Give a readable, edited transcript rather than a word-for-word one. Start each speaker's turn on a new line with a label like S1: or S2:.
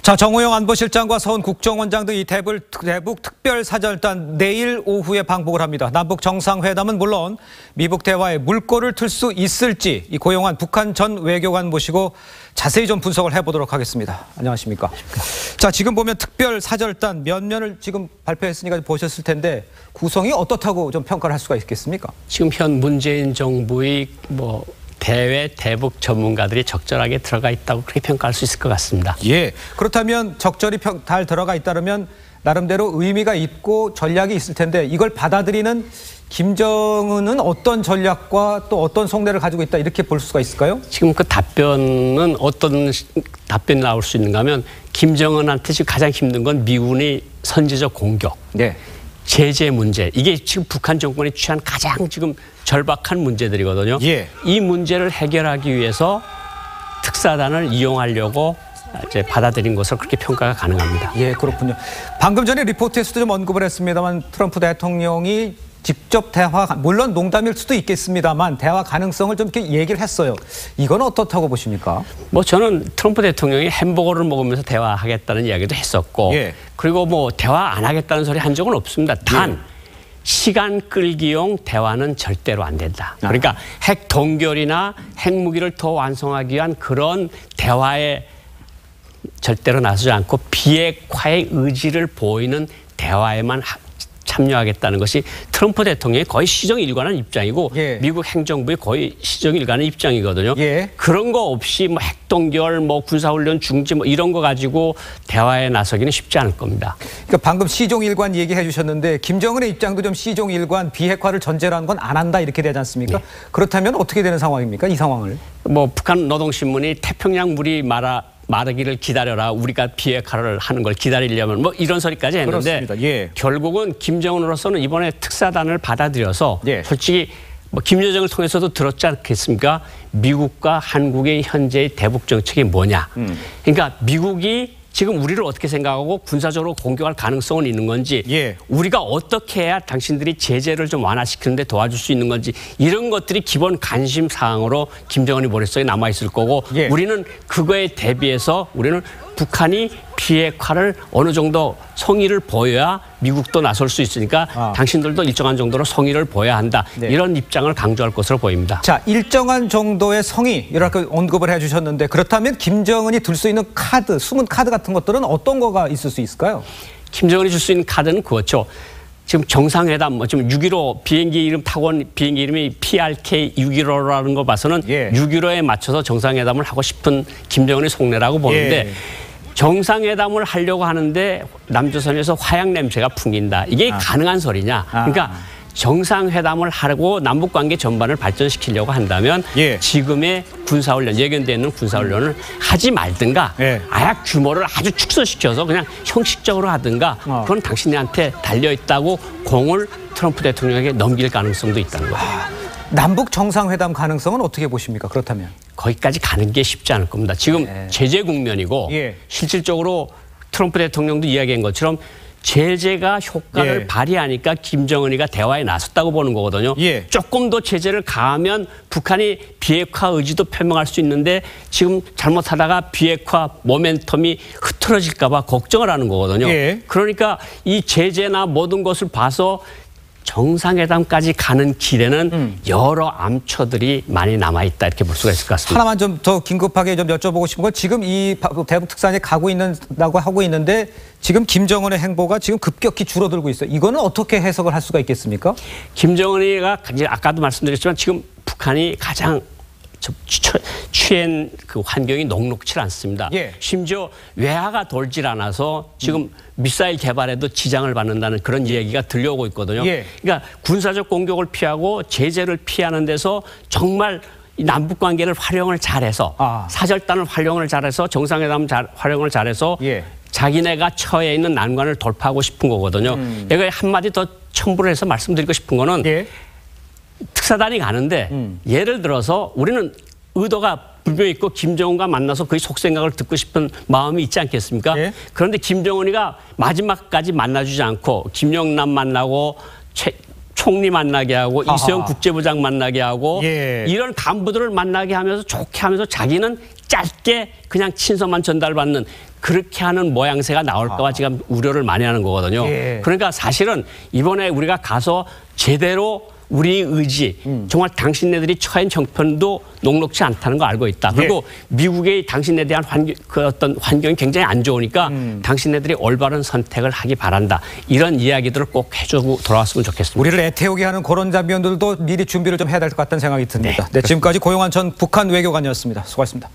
S1: 자, 정호영 안보실장과 서훈 국정원장 등 이 대북 특별사절단 내일 오후에 방북을 합니다. 남북 정상회담은 물론 미북 대화에 물꼬를 틀 수 있을지 이 고용한 북한 전 외교관 모시고 자세히 좀 분석을 해보도록 하겠습니다. 안녕하십니까? 자, 지금 보면 특별사절단 몇 면을 지금 발표했으니까 보셨을 텐데 구성이 어떻다고 좀 평가를 할 수가 있겠습니까?
S2: 지금 현 문재인 정부의 대외 대북 전문가들이 적절하게 들어가 있다고 그렇게 평가할 수 있을 것 같습니다.
S1: 예. 그렇다면 적절히 잘 들어가 있다면 나름대로 의미가 있고 전략이 있을 텐데 이걸 받아들이는 김정은은 어떤 전략과 또 어떤 속내를 가지고 있다 이렇게 볼 수가 있을까요?
S2: 지금 그 답변은 어떤 답변이 나올 수 있는가 하면 김정은한테 지금 가장 힘든 건 미군의 선제적 공격.
S1: 네.
S2: 제재 문제. 이게 지금 북한 정권이 취한 가장 지금 절박한 문제들이거든요.
S1: 예.
S2: 이 문제를 해결하기 위해서 특사단을 이용하려고 이제 받아들인 것으로 그렇게 평가가 가능합니다.
S1: 예, 그렇군요. 방금 전에 리포트에서도 좀 언급을 했습니다만 트럼프 대통령이 직접 대화, 물론 농담일 수도 있겠습니다만 대화 가능성을 좀 이렇게 얘기를 했어요. 이건 어떻다고 보십니까?
S2: 저는 트럼프 대통령이 햄버거를 먹으면서 대화하겠다는 이야기도 했었고
S1: 예.
S2: 그리고 대화 안 하겠다는 소리 한 적은 없습니다. 단 시간 끌기용 대화는 절대로 안 된다. 그러니까 핵 동결이나 핵무기를 더 완성하기 위한 그런 대화에 절대로 나서지 않고 비핵화의 의지를 보이는 대화에만 참여하겠다는 것이 트럼프 대통령의 거의 시정일관한 입장이고
S1: 예.
S2: 미국 행정부의 거의 시정일관한 입장이거든요.
S1: 예.
S2: 그런 거 없이 핵동결, 군사훈련 중지 이런 거 가지고 대화에 나서기는 쉽지 않을 겁니다.
S1: 그러니까 방금 시종일관 얘기해 주셨는데 김정은의 입장도 좀 시종일관 비핵화를 전제로 한 건 안 한다 이렇게 되지 않습니까?
S2: 네.
S1: 그렇다면 어떻게 되는 상황입니까? 이 상황을.
S2: 북한 노동신문이 태평양 물이 마르기를 기다려라. 우리가 비핵화를 하는 걸 기다리려면 이런 소리까지 했는데
S1: 예.
S2: 결국은 김정은으로서는 이번에 특사단을 받아들여서
S1: 예.
S2: 솔직히 김여정을 통해서도 들었지 않겠습니까? 미국과 한국의 현재의 대북 정책이 뭐냐. 그러니까 미국이 지금 우리를 어떻게 생각하고 군사적으로 공격할 가능성은 있는 건지
S1: 예.
S2: 우리가 어떻게 해야 당신들이 제재를 좀 완화시키는 데 도와줄 수 있는 건지 이런 것들이 기본 관심 사항으로 김정은이 머릿속에 남아있을 거고
S1: 예.
S2: 우리는 그거에 대비해서 우리는 북한이 비핵화를 어느 정도 성의를 보여야 미국도 나설 수 있으니까 당신들도 일정한 정도로 성의를 보여야 한다.
S1: 네.
S2: 이런 입장을 강조할 것으로 보입니다.
S1: 자, 일정한 정도의 성의 이렇게 언급을 해 주셨는데 그렇다면 김정은이 들 수 있는 카드, 숨은 카드 같은 것들은 어떤 거가 있을 수 있을까요?
S2: 김정은이 줄 수 있는 카드는 그렇죠. 지금 정상회담, 지금 6.15 비행기 이름 타고 온 비행기 이름이 PRK 6.15라는 거 봐서는
S1: 예.
S2: 6.15에 맞춰서 정상회담을 하고 싶은 김정은의 속내라고 보는데
S1: 예.
S2: 정상회담을 하려고 하는데 남조선에서 화약 냄새가 풍긴다. 이게 가능한 소리냐. 그러니까 정상회담을 하고 남북관계 전반을 발전시키려고 한다면
S1: 예.
S2: 지금의 군사훈련, 예견되어 있는 군사훈련을 하지 말든가
S1: 예.
S2: 아예 규모를 아주 축소시켜서 그냥 형식적으로 하든가 그건 당신들한테 달려있다고 공을 트럼프 대통령에게 넘길 가능성도 있다는 거죠.
S1: 남북 정상회담 가능성은 어떻게 보십니까? 그렇다면.
S2: 거기까지 가는 게 쉽지 않을 겁니다. 지금 제재 국면이고
S1: 예.
S2: 실질적으로 트럼프 대통령도 이야기한 것처럼 제재가 효과를
S1: 예.
S2: 발휘하니까 김정은이가 대화에 나섰다고 보는 거거든요.
S1: 예.
S2: 조금 더 제재를 가하면 북한이 비핵화 의지도 표명할 수 있는데 지금 잘못하다가 비핵화 모멘텀이 흐트러질까 봐 걱정을 하는 거거든요.
S1: 예.
S2: 그러니까 이 제재나 모든 것을 봐서 정상회담까지 가는 길에는 여러 암초들이 많이 남아있다 이렇게 볼 수가 있을 것 같습니다.
S1: 하나만 좀 더 긴급하게 좀 여쭤보고 싶은 건 지금 이 대북 특사단이 가고 있는다고 하고 있는데 지금 김정은의 행보가 지금 급격히 줄어들고 있어요. 이거는 어떻게 해석을 할 수가 있겠습니까?
S2: 김정은이가 아까도 말씀드렸지만 지금 북한이 가장 취한 그 환경이 녹록치 않습니다.
S1: 예.
S2: 심지어 외화가 돌질 않아서 지금 미사일 개발에도 지장을 받는다는 그런 이야기가 들려오고 있거든요.
S1: 예.
S2: 그러니까 군사적 공격을 피하고 제재를 피하는 데서 정말 이 남북 관계를 활용을 잘해서 사절단을 활용을 잘해서 정상회담 활용을 잘해서
S1: 예.
S2: 자기네가 처해 있는 난관을 돌파하고 싶은 거거든요. 내가 한마디 더 첨부를 해서 말씀드리고 싶은 거는
S1: 예.
S2: 특사단이 가는데 예를 들어서 우리는 의도가 분명히 있고 김정은과 만나서 그의 속생각을 듣고 싶은 마음이 있지 않겠습니까?
S1: 예.
S2: 그런데 김정은이가 마지막까지 만나주지 않고 김영남 만나고 총리 만나게 하고 이수영 국제부장 만나게 하고
S1: 예.
S2: 이런 간부들을 만나게 하면서 좋게 하면서 자기는 짧게 그냥 친서만 전달받는 그렇게 하는 모양새가 나올까 봐 지금 우려를 많이 하는 거거든요.
S1: 예.
S2: 그러니까 사실은 이번에 우리가 가서 제대로 우리 의지, 정말 당신네들이 처한 정편도 녹록지 않다는 거 알고 있다. 그리고 미국의 당신네에 대한 그 어떤 환경이 굉장히 안 좋으니까 당신네들이 올바른 선택을 하기 바란다. 이런 이야기들을 꼭 해주고 돌아왔으면 좋겠습니다.
S1: 우리를 애태우게 하는 그런 장면들도 미리 준비를 좀 해야 될 것 같다는 생각이 듭니다. 네, 지금까지 고용환 전 북한 외교관이었습니다. 수고하셨습니다.